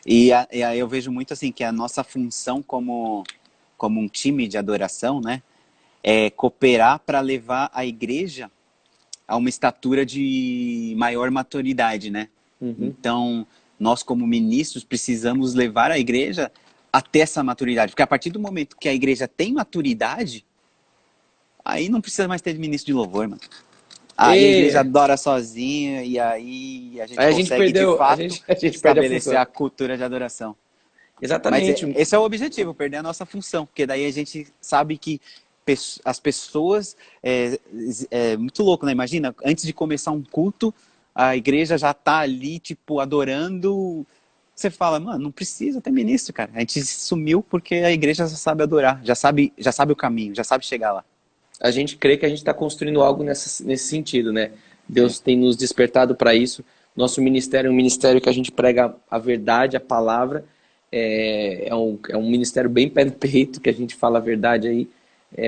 E aí eu vejo muito assim, que a nossa função como um time de adoração, né? É cooperar para levar a igreja a uma estatura de maior maturidade, né? Uhum. Então, nós como ministros precisamos levar a igreja até essa maturidade. Porque a partir do momento que a igreja tem maturidade, aí não precisa mais ter ministro de louvor, mano. Aí a igreja adora sozinha e aí a gente consegue, de fato, estabelecer a cultura de adoração. Exatamente. Mas esse é o objetivo, perder a nossa função. Porque daí a gente sabe que as pessoas... É muito louco, né? Imagina, antes de começar um culto, a igreja já tá ali, tipo, adorando. Você fala, mano, não precisa ter ministro, cara. A gente sumiu porque a igreja já sabe adorar, já sabe o caminho, já sabe chegar lá. A gente crê que a gente está construindo algo nesse sentido, né? Deus tem nos despertado para isso. Nosso ministério é um ministério que a gente prega a verdade, a palavra. É um ministério bem pé no peito, que a gente fala a verdade aí.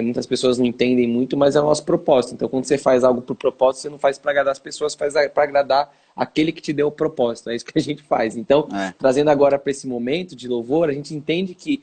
Muitas pessoas não entendem muito, mas é o nosso propósito. Então, quando você faz algo por propósito, você não faz para agradar as pessoas, faz para agradar aquele que te deu o propósito. É isso que a gente faz. Então, trazendo agora para esse momento de louvor, a gente entende que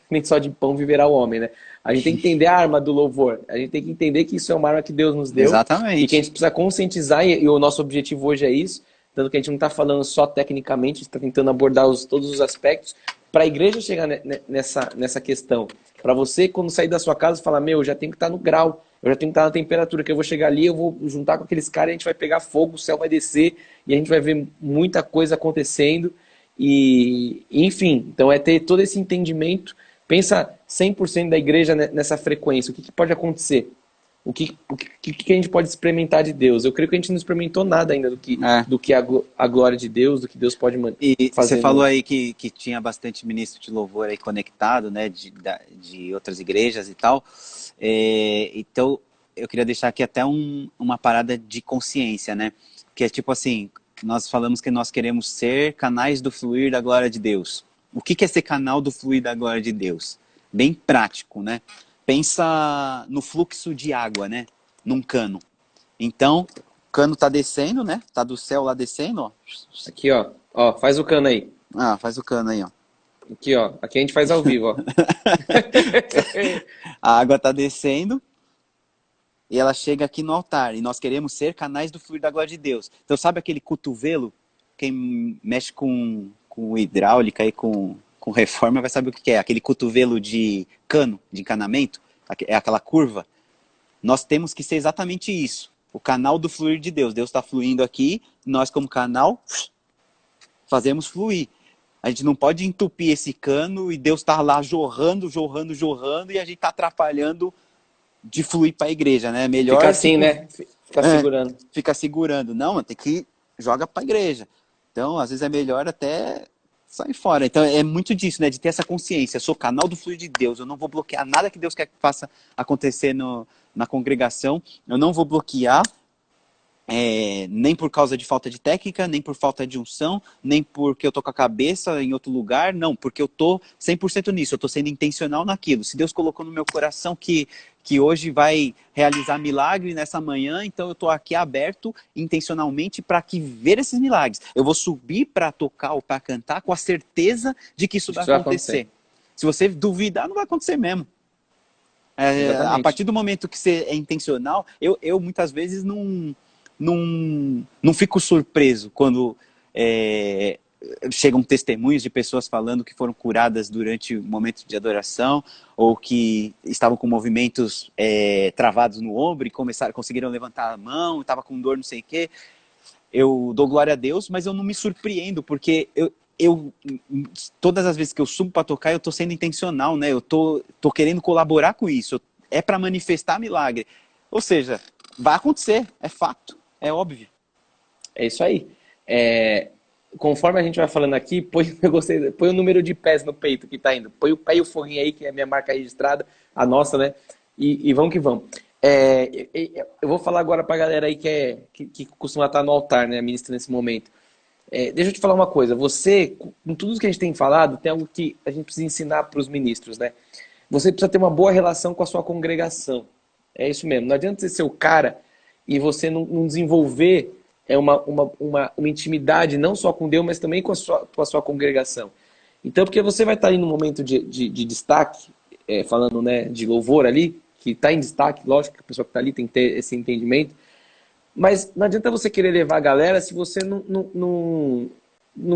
nem só de pão viverá o homem, né? A gente tem que entender a arma do louvor. A gente tem que entender que isso é uma arma que Deus nos deu. Exatamente. E que a gente precisa conscientizar, e o nosso objetivo hoje é isso. Tanto que a gente não está falando só tecnicamente, a gente está tentando abordar todos os aspectos para a igreja chegar nessa questão. Para você, quando sair da sua casa, falar, eu já tenho que estar no grau, eu já tenho que estar na temperatura, que eu vou chegar ali, eu vou juntar com aqueles caras, a gente vai pegar fogo, o céu vai descer, e a gente vai ver muita coisa acontecendo. E enfim, então ter todo esse entendimento. Pensa 100% da igreja nessa frequência. O que pode acontecer? O que a gente pode experimentar de Deus? Eu creio que a gente não experimentou nada ainda do que a glória de Deus, do que Deus pode fazer. Você falou aí que tinha bastante ministro de louvor aí conectado, né, de outras igrejas e tal. Então, eu queria deixar aqui até uma parada de consciência, né? Que é tipo assim, nós falamos que nós queremos ser canais do fluir da glória de Deus. O que é ser canal do fluir da glória de Deus? Bem prático, né? Pensa no fluxo de água, né? Num cano. Então, o cano tá descendo, né? Tá do céu lá descendo, ó. Aqui, ó. Ó, faz o cano aí. Ah, faz o cano aí, ó. Aqui, ó. Aqui a gente faz ao vivo, ó. A água tá descendo e ela chega aqui no altar. E nós queremos ser canais do fluir da glória de Deus. Então, sabe aquele cotovelo? Quem mexe com hidráulica e com reforma vai saber o que é. Aquele cotovelo de cano, de encanamento, é aquela curva. Nós temos que ser exatamente isso. O canal do fluir de Deus. Deus está fluindo aqui, nós como canal fazemos fluir. A gente não pode entupir esse cano e Deus está lá jorrando, e a gente está atrapalhando de fluir para a igreja, né? Melhor fica assim, né? Ficar segurando. Fica segurando. Não, tem que joga para a igreja. Então, às vezes é melhor até sair fora. Então, é muito disso, né? De ter essa consciência. Eu sou canal do fluir de Deus. Eu não vou bloquear nada que Deus quer que faça acontecer na congregação. Eu não vou bloquear nem por causa de falta de técnica, nem por falta de unção, nem porque eu tô com a cabeça em outro lugar, não, porque eu tô 100% nisso, eu tô sendo intencional naquilo. Se Deus colocou no meu coração que hoje vai realizar milagre nessa manhã, então eu tô aqui aberto intencionalmente para que ver esses milagres. Eu vou subir para tocar ou para cantar com a certeza de que isso vai acontecer. Se você duvidar, não vai acontecer mesmo. A partir do momento que você é intencional, eu muitas vezes não fico surpreso quando chegam testemunhos de pessoas falando que foram curadas durante o momento de adoração ou que estavam com movimentos travados no ombro e conseguiram levantar a mão, estava com dor não sei o quê. Eu dou glória a Deus, mas eu não me surpreendo, porque todas as vezes que eu subo para tocar, eu estou sendo intencional, né? Eu tô querendo colaborar com isso. É para manifestar milagre. Ou seja, vai acontecer, é fato. É óbvio. É isso aí. Conforme a gente vai falando aqui, põe o número de pés no peito que tá indo. Põe o pé e o forrinho aí, que é a minha marca registrada, a nossa, né? E vamos que vamos. Eu vou falar agora pra galera aí que costuma estar no altar, né? Ministra nesse momento. Deixa eu te falar uma coisa. Você, com tudo que a gente tem falado, tem algo que a gente precisa ensinar para os ministros, né? Você precisa ter uma boa relação com a sua congregação. É isso mesmo. Não adianta você ser o cara e você não desenvolver uma intimidade não só com Deus, mas também com a sua congregação. Então, porque você vai estar ali no momento de destaque, falando, né, de louvor ali, que está em destaque, lógico que a pessoa que está ali tem que ter esse entendimento, mas não adianta você querer levar a galera se você não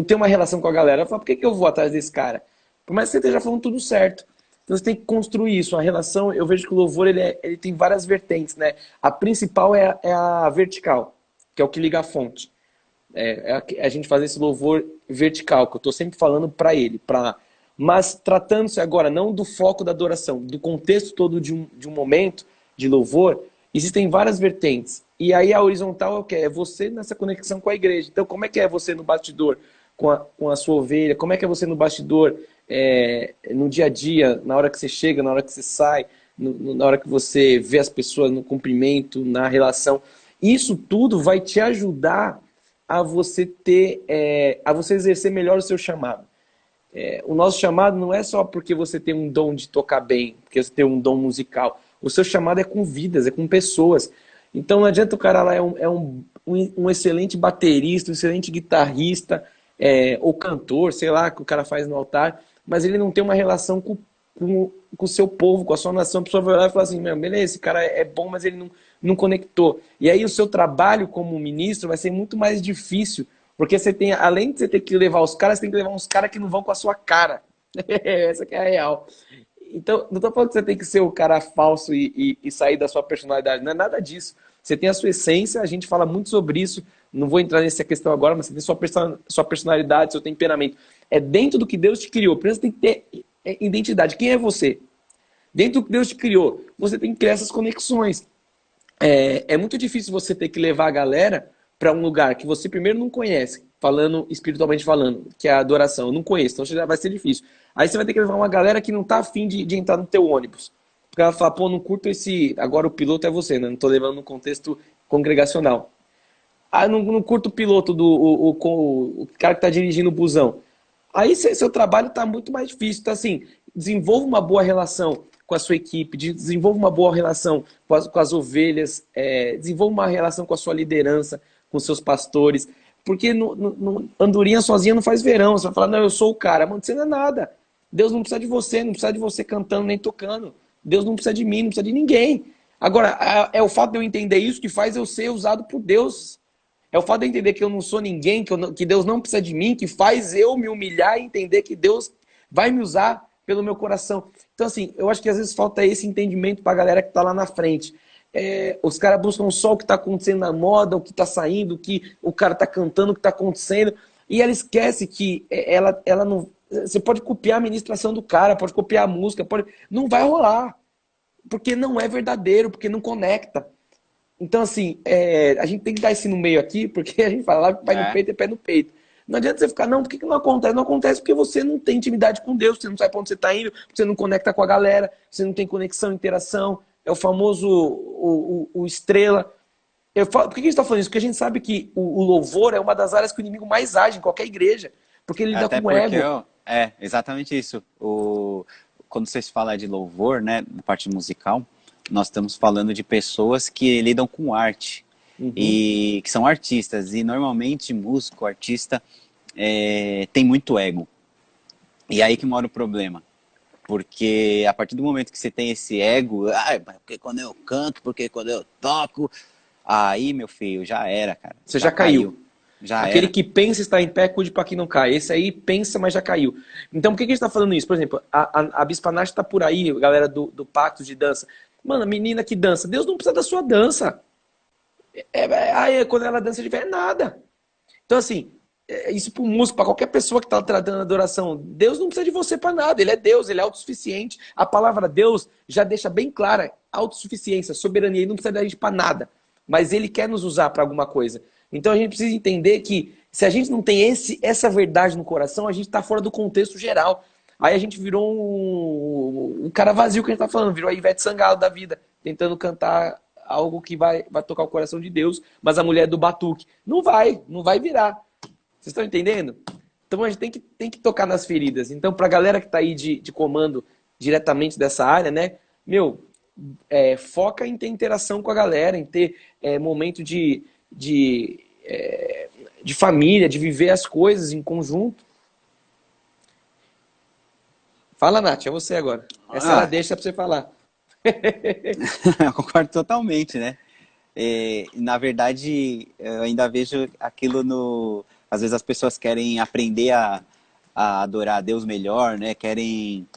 tem uma relação com a galera. Fala, por que eu vou atrás desse cara? Por mais que você esteja falando tudo certo. Então você tem que construir isso. A relação, eu vejo que o louvor ele tem várias vertentes, né? A principal é a vertical, que é o que liga a fonte. A gente fazer esse louvor vertical, que eu estou sempre falando para ele. Mas tratando-se agora não do foco da adoração, do contexto todo de um momento de louvor, existem várias vertentes. E aí a horizontal é o que? É você nessa conexão com a igreja. Então como é que é você no bastidor com a sua ovelha? Como é que é você no bastidor no dia a dia, na hora que você chega, na hora que você sai, na hora que você vê as pessoas no cumprimento, na relação? Isso tudo vai te ajudar a você a você exercer melhor o seu chamado. O nosso chamado não é só porque você tem um dom de tocar bem, porque você tem um dom musical. O seu chamado é com vidas, é com pessoas. Então não adianta o cara lá um excelente baterista, um excelente guitarrista, ou cantor, sei lá, que o cara faz no altar, mas ele não tem uma relação com o seu povo, com a sua nação. A pessoa vai olhar e falar assim, beleza, esse cara é bom, mas ele não conectou. E aí o seu trabalho como ministro vai ser muito mais difícil, porque você tem, além de você ter que levar os caras, você tem que levar uns caras que não vão com a sua cara. Essa que é a real. Então, não estou falando que você tem que ser o cara falso e sair da sua personalidade. Não é nada disso. Você tem a sua essência, a gente fala muito sobre isso. Não vou entrar nessa questão agora, mas você tem sua personalidade, seu temperamento. É dentro do que Deus te criou. Primeiro você tem que ter identidade. Quem é você? Dentro do que Deus te criou, você tem que criar essas conexões. É muito difícil você ter que levar a galera para um lugar que você primeiro não conhece, espiritualmente falando, que é a adoração. Eu não conheço, então já vai ser difícil. Aí você vai ter que levar uma galera que não tá afim de entrar no teu ônibus. Porque ela fala, pô, não curto agora o piloto é você, né? Não tô levando no contexto congregacional. Ah, não curto o piloto, o cara que tá dirigindo o busão. Aí seu trabalho tá muito mais difícil. Então, assim, desenvolva uma boa relação com a sua equipe, desenvolva uma boa relação com as ovelhas, desenvolva uma relação com a sua liderança, com seus pastores. Porque andorinha sozinha não faz verão. Você vai falar, não, eu sou o cara. Mano, você não é nada. Deus não precisa de você, não precisa de você cantando nem tocando. Deus não precisa de mim, não precisa de ninguém. Agora, é o fato de eu entender isso que faz eu ser usado por Deus. É o fato de eu entender que eu não sou ninguém, que Deus não precisa de mim, que faz eu me humilhar e entender que Deus vai me usar pelo meu coração. Então, assim, eu acho que às vezes falta esse entendimento para a galera que está lá na frente. Os caras buscam só o que está acontecendo na moda, o que está saindo, o que o cara está cantando, o que está acontecendo, e ela esquece que ela não... Você pode copiar a ministração do cara, pode copiar a música, não vai rolar, porque não é verdadeiro, porque não conecta. Então, assim, a gente tem que dar esse no meio aqui, porque a gente fala lá, pai no É, peito é pé no peito. Não adianta você ficar, não, por que que não acontece? Não acontece porque você não tem intimidade com Deus, você não sabe pra onde você está indo, você não conecta com a galera, você não tem conexão, interação. É o famoso o estrela. Por que a gente está falando isso? Porque a gente sabe que o louvor é uma das áreas que o inimigo mais age em qualquer igreja, porque ele lida até com o porque ego. é exatamente isso. Quando vocês falam de louvor, né, na parte musical, nós estamos falando de pessoas que lidam com arte Uhum. e que são artistas. E normalmente músico, artista, tem muito ego. E aí que mora o problema. Porque a partir do momento que você tem esse ego, porque quando eu canto, porque quando eu toco, aí, meu filho, já era, cara. Você Já já caiu. caiu. Já Aquele era. que pensa está em pé, cuide para que não cai. Esse aí pensa, mas já caiu. Então, por que a gente está falando isso? Por exemplo, a Bispa Nath está por aí, a galera do Pacto de Dança. Mano, a menina que dança, Deus não precisa da sua dança. Aí, quando ela dança, de é nada. Então, assim, isso para o músico, para qualquer pessoa que está tratando a adoração, Deus não precisa de você para nada. Ele é Deus, ele é autossuficiente. A palavra Deus já deixa bem clara: autossuficiência, soberania. Ele não precisa da gente para nada. Mas ele quer nos usar para alguma coisa. Então a gente precisa entender que se a gente não tem essa verdade no coração, a gente está fora do contexto geral. Aí a gente virou um cara vazio que a gente está falando, virou a Ivete Sangalo da vida, tentando cantar algo que vai tocar o coração de Deus, mas a mulher do batuque. Não vai virar. Vocês estão entendendo? Então a gente tem que tocar nas feridas. Então, para a galera que está aí de comando diretamente dessa área, né? Meu, foca em ter interação com a galera, em ter momento de família, de viver as coisas em conjunto. Fala, Nath, é você agora. Essa ela Ah, deixa para você falar. eu concordo totalmente, né? Na verdade, eu ainda vejo aquilo no. Às vezes as pessoas querem aprender a adorar a Deus melhor, né? Querem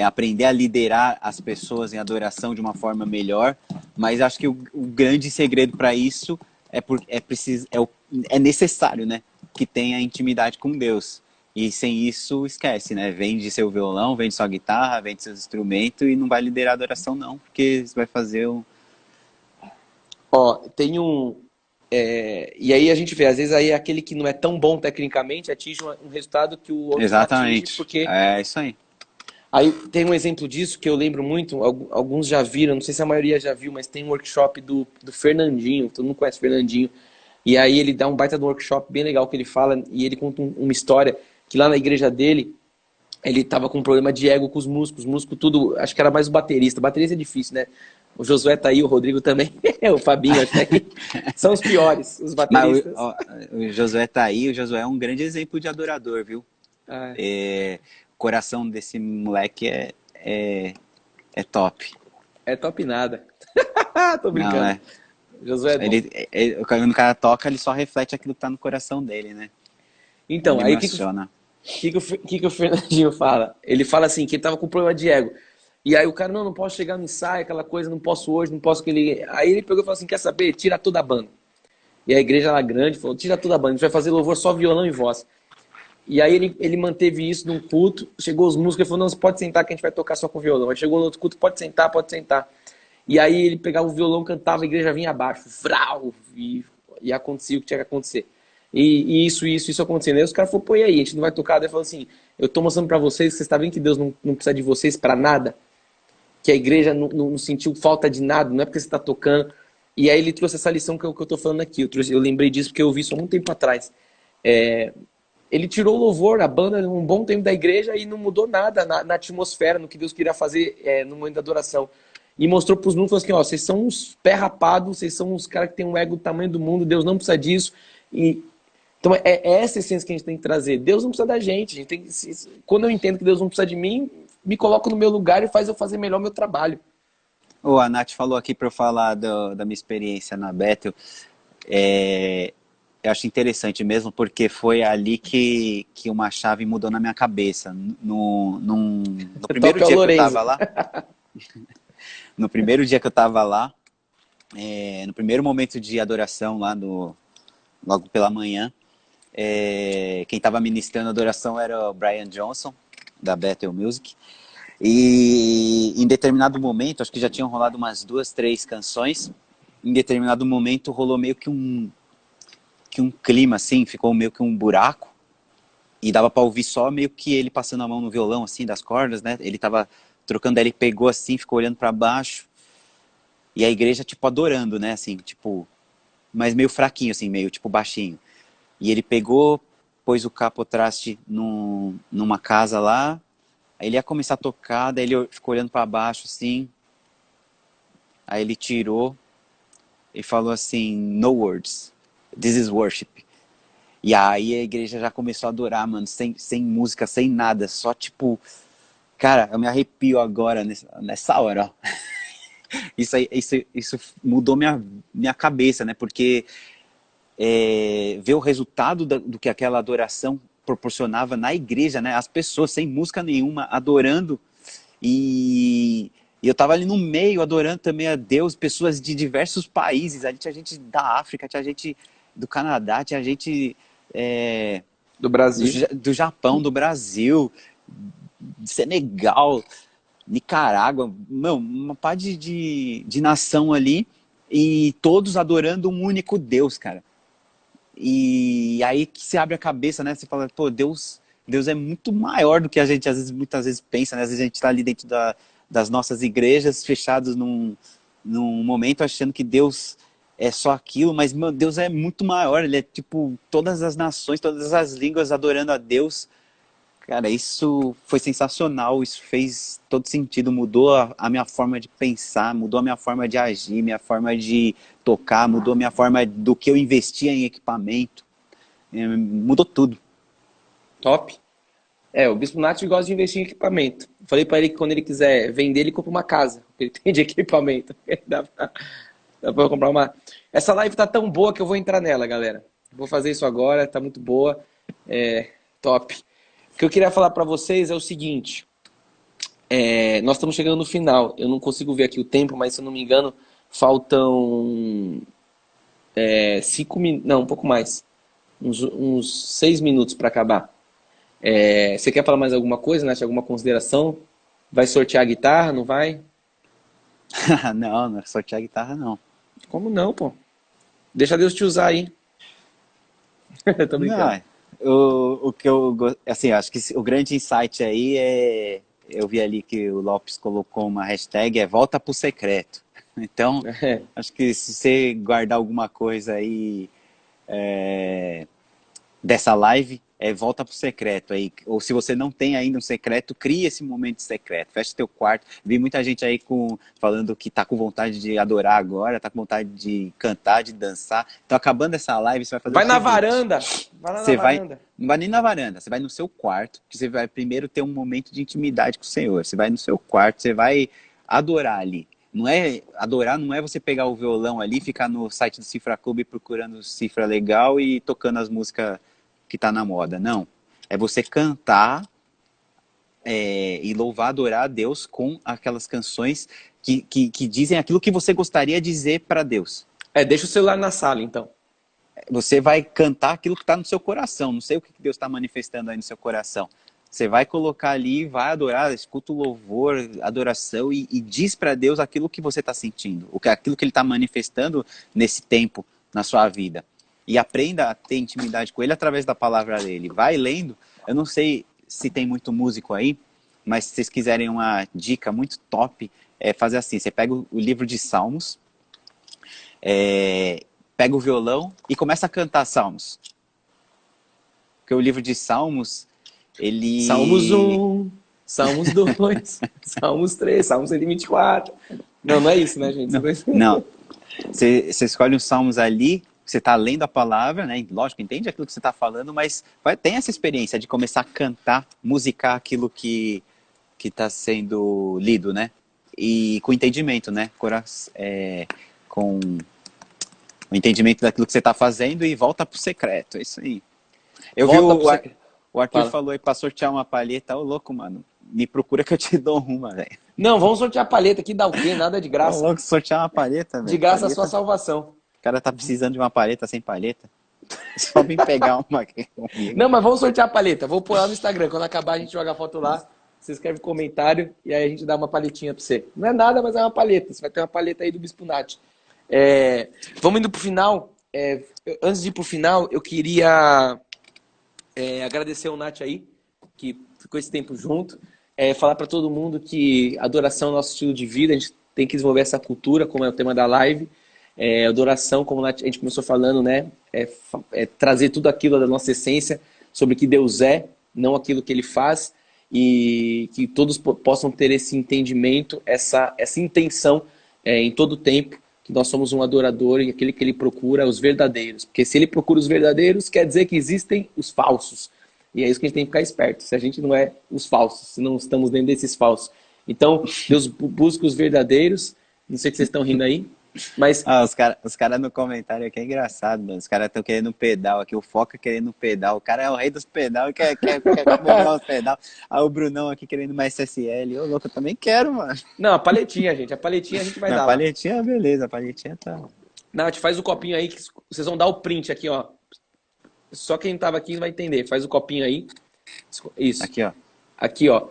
aprender a liderar as pessoas em adoração de uma forma melhor, mas acho que o grande segredo para isso é necessário, né? Que tenha intimidade com Deus. E sem isso, esquece, né? Vende seu violão, vende sua guitarra, vende seus instrumentos e não vai liderar a adoração, não, porque você vai fazer um. Ó, tem um. E aí a gente vê, às vezes aí aquele que não é tão bom tecnicamente atinge um resultado que o outro não atinge, Exatamente. porque É isso aí. aí tem um exemplo disso que eu lembro muito, alguns já viram, não sei se a maioria já viu, mas tem um workshop do Fernandinho, todo mundo conhece o Fernandinho, e aí ele dá um baita de um workshop bem legal que ele fala, e ele conta uma história que lá na igreja dele, ele tava com um problema de ego com os músicos tudo, acho que era mais o baterista. Baterista é difícil, né? O Josué tá aí, o Rodrigo também, o Fabinho, acho que tá aí. São os piores, os Mas bateristas. o Josué tá aí, o Josué é um grande exemplo de adorador, viu? Ah, O coração desse moleque é top. é top nada. Tô Não, brincando. Josué é bom. Quando o cara toca, ele só reflete aquilo que tá no coração dele, né? Então, Ele aí emociona. que o Fernandinho fala? Ele fala assim, que ele tava com problema de ego. E aí o cara, não posso chegar no ensaio, aquela coisa, não posso hoje, não posso aquele. Aí ele pegou e falou assim, quer saber? Tira toda a banda. E a igreja lá grande falou, tira toda a banda, a gente vai fazer louvor só violão e voz. E aí ele manteve isso num culto, chegou os músicos e falou, não, você pode sentar que a gente vai tocar só com violão. Aí chegou no outro culto, pode sentar, pode sentar. E aí ele pegava o violão, cantava, a igreja vinha abaixo, vrau, e acontecia o que tinha que acontecer. E isso acontecendo. Aí os caras falaram, pô, e aí, a gente não vai tocar? Daí falou assim, eu tô mostrando pra vocês, vocês estão vendo que Deus não precisa de vocês pra nada? Que a igreja não sentiu falta de nada, não é porque você está tocando. E aí ele trouxe essa lição que eu estou falando aqui. Eu lembrei disso porque eu vi isso há muito tempo atrás. Ele tirou o louvor, a banda, um bom tempo da igreja e não mudou nada na atmosfera, no que Deus queria fazer no momento da adoração. E mostrou para os músicos assim, ó, vocês são uns pé rapados, vocês são uns caras que têm um ego do tamanho do mundo, Deus não precisa disso. Então é essa essência que a gente tem que trazer. Deus não precisa da gente. Quando eu entendo que Deus não precisa de mim, me coloco no meu lugar e faz eu fazer melhor o meu trabalho. A Nath falou aqui para eu falar da minha experiência na Bethel. Eu acho interessante mesmo, porque foi ali que uma chave mudou na minha cabeça. No primeiro Top é o dia que eu Lorenzo. estava lá, no primeiro dia que eu estava lá, no primeiro momento de adoração lá, logo pela manhã, quem estava ministrando a adoração era o Brian Johnson, da Bethel Music. E em determinado momento, acho que já tinham rolado umas 2, 3 canções, em determinado momento rolou meio que um clima, assim, ficou meio que um buraco, e dava pra ouvir só meio que ele passando a mão no violão, assim, das cordas, né? Ele tava trocando, aí ele pegou assim, ficou olhando pra baixo, e a igreja, tipo, adorando, né? Assim, tipo, mas meio fraquinho, assim, meio, tipo, baixinho. E ele pegou, pôs o capotraste numa casa lá, aí ele ia começar a tocar, daí ele ficou olhando pra baixo, assim, aí ele tirou e falou assim, no words, this is worship. E aí a igreja já começou a adorar, mano, sem música, sem nada, só tipo, cara, eu me arrepio agora nessa hora, ó. Isso mudou minha cabeça, né? Porque ver o resultado do que aquela adoração proporcionava na igreja, né? As pessoas sem música nenhuma adorando e eu tava ali no meio adorando também a Deus, pessoas de diversos países, tinha gente da África, tinha gente do Canadá, tinha gente Do Brasil. do Japão, do Brasil, de Senegal, Nicarágua, não, uma pá de nação ali, e todos adorando um único Deus, cara. E aí que você abre a cabeça, né? Você fala, pô, Deus é muito maior do que a gente muitas vezes pensa, né? Às vezes a gente está ali dentro das nossas igrejas, fechados num momento, achando que Deus é só aquilo, mas, meu, Deus é muito maior. Ele é tipo todas as nações, todas as línguas adorando a Deus. Cara, isso foi sensacional, isso fez todo sentido, mudou a minha forma de pensar, mudou a minha forma de agir, minha forma de tocar, mudou a minha forma do que eu investia em equipamento, mudou tudo. Top. O Bispo Nath gosta de investir em equipamento. Falei pra ele que quando ele quiser vender, ele compra uma casa. Ele tem de equipamento. Dá pra comprar uma. Essa live tá tão boa que eu vou entrar nela, galera. Vou fazer isso agora, tá muito boa. Top. O que eu queria falar pra vocês é o seguinte. Nós estamos chegando no final. Eu não consigo ver aqui o tempo, mas se eu não me engano, faltam 5 minutos. Não, um pouco mais. Uns 6 minutos para acabar. Você quer falar mais alguma coisa, Nath? Alguma consideração? Vai sortear a guitarra, não vai? Não é sortear a guitarra, não. Como não, pô? Deixa Deus te usar aí. Tô brincando. Não, o que assim, acho que o grande insight aí eu vi ali que o Lopes colocou uma hashtag, volta pro secreto. Então, acho que se você guardar alguma coisa aí dessa live, volta pro secreto aí. Ou se você não tem ainda um secreto, cria esse momento secreto. Fecha teu quarto. Vi muita gente aí falando que tá com vontade de adorar agora, tá com vontade de cantar, de dançar. Então, acabando essa live, você vai fazer Vai o na seguinte. varanda! Vai lá na varanda. Não vai nem na varanda, você vai no seu quarto, que você vai primeiro ter um momento de intimidade com o Senhor. Você vai no seu quarto, você vai adorar ali. Adorar não é você pegar o violão ali, ficar no site do Cifra Clube procurando cifra legal e tocando as músicas que tá na moda. Não. É você cantar e louvar, adorar a Deus com aquelas canções que dizem aquilo que você gostaria de dizer para Deus. Deixa o celular na sala, então. Você vai cantar aquilo que está no seu coração. Não sei o que Deus está manifestando aí no seu coração. Você vai colocar ali, vai adorar, escuta o louvor, adoração e diz para Deus aquilo que você está sentindo, aquilo que Ele está manifestando nesse tempo na sua vida. E aprenda a ter intimidade com Ele através da palavra dele. Vai lendo. Eu não sei se tem muito músico aí, mas se vocês quiserem uma dica muito top, é fazer assim. Você pega o livro de Salmos, pega o violão e começa a cantar Salmos. Porque o livro de Salmos, ele... Salmos 1, Salmos 2, Salmos 3, Salmos 124. Não é isso, né, gente? Não. Você escolhe os Salmos ali, você está lendo a palavra, né? Lógico, entende aquilo que você está falando, mas tem essa experiência de começar a cantar, musicar aquilo que está sendo lido, né? E com entendimento, né? Com o entendimento daquilo que você está fazendo e volta pro secreto, é isso aí. Eu vi o Arthur falou aí pra sortear uma palheta, ô louco, mano, me procura que eu te dou uma, velho. Não, vamos sortear a palheta aqui, dá o quê? Nada de graça. Ô louco, sortear uma palheta, velho. De graça a sua salvação. O cara tá precisando de uma palheta sem palheta. Só vem pegar uma aqui comigo. Não, mas vamos sortear a palheta, vou pôr lá no Instagram, quando acabar a gente joga a foto lá, você escreve comentário e aí a gente dá uma palhetinha pra você. Não é nada, mas é uma palheta, você vai ter uma palheta aí do Bispo Nath. Vamos indo pro final. Antes de ir pro final, eu queria agradecer o Nath aí, que ficou esse tempo junto. Falar para todo mundo que adoração é o nosso estilo de vida, a gente tem que desenvolver essa cultura, como é o tema da live. Adoração, como a gente começou falando, né? Trazer tudo aquilo da nossa essência sobre o que Deus é, não aquilo que Ele faz, e que todos possam ter esse entendimento, essa intenção em todo o tempo, que nós somos um adorador e aquele que Ele procura os verdadeiros. Porque se Ele procura os verdadeiros, quer dizer que existem os falsos. E é isso que a gente tem que ficar esperto, se a gente não é os falsos, se não estamos dentro desses falsos. Então, Deus busca os verdadeiros. Não sei o que vocês estão rindo aí, mas... Os cara no comentário aqui é engraçado, mano. Os caras estão querendo um pedal aqui, o Foca querendo um pedal. O cara é o rei dos pedal e quer comprar os pedal. Aí o Brunão aqui querendo uma SSL. Ô, louco, eu também quero, mano. Não, a paletinha, gente. A paletinha a gente vai dar A lá. paletinha, beleza. A paletinha tá... Nath, faz o copinho aí, que vocês vão dar o print aqui, ó. Só quem tava aqui vai entender. Faz o copinho aí. Isso. Aqui, ó. Aqui, ó.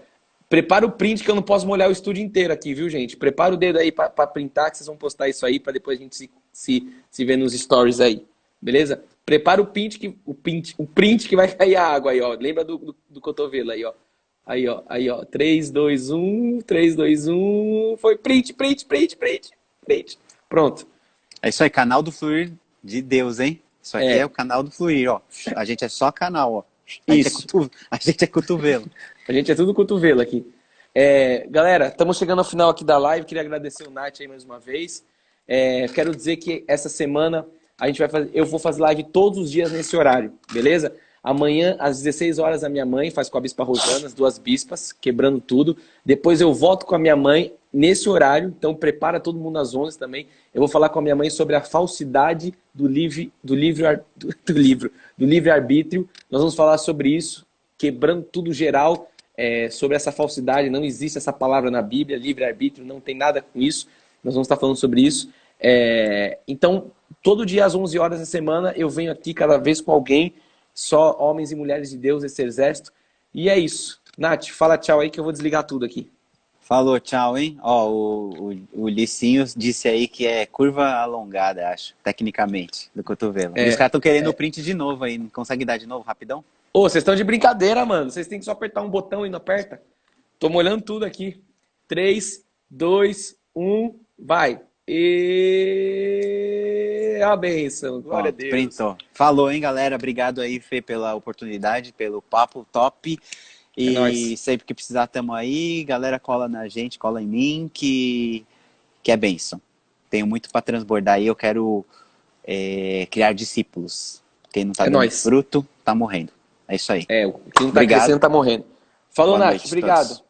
Prepara o print que eu não posso molhar o estúdio inteiro aqui, viu, gente? Prepara o dedo aí pra printar, que vocês vão postar isso aí pra depois a gente se ver nos stories aí. Beleza? Prepara o print que vai cair a água aí, ó. Lembra do cotovelo aí, ó. Aí, ó. 3, 2, 1. 3, 2, 1. Foi print. Pronto. É isso aí, canal do Fluir de Deus, hein? Isso aqui é o canal do Fluir, ó. A gente é só canal, ó. A gente é cotovelo. A gente é tudo cotovelo aqui. Galera, estamos chegando ao final aqui da live. Queria agradecer o Nath aí mais uma vez. Quero dizer que essa semana eu vou fazer live todos os dias nesse horário, beleza? Amanhã, às 16 horas, a minha mãe faz com a Bispa Rosana, as duas bispas, quebrando tudo. Depois eu volto com a minha mãe nesse horário, então prepara todo mundo às 11 também. Eu vou falar com a minha mãe sobre a falsidade do livre-arbítrio. Nós vamos falar sobre isso, quebrando tudo geral, sobre essa falsidade. Não existe essa palavra na Bíblia, livre-arbítrio, não tem nada com isso. Nós vamos estar falando sobre isso. Então, todo dia às 11 horas da semana, eu venho aqui cada vez com alguém, só homens e mulheres de Deus, esse exército. E é isso. Nath, fala tchau aí que eu vou desligar tudo aqui. Falou, tchau, hein? Ó, o Licinho disse aí que é curva alongada, acho, tecnicamente, do cotovelo. E os caras estão querendo o print de novo aí, não consegue dar de novo, rapidão? Ô, vocês estão de brincadeira, mano. Vocês têm que só apertar um botão e não aperta. Tô molhando tudo aqui. 3, 2, 1, vai. A bênção. Glória a Deus. Printou. Falou, hein, galera? Obrigado aí, Fê, pela oportunidade, pelo papo top. E sempre que precisar, tamo aí. Galera, cola na gente, cola em mim, que é bênção. Tenho muito para transbordar aí. Eu quero criar discípulos. Quem não tá dando fruto, tá morrendo. É isso aí. Quem não tá crescendo, tá morrendo. Falou, Nath. Obrigado.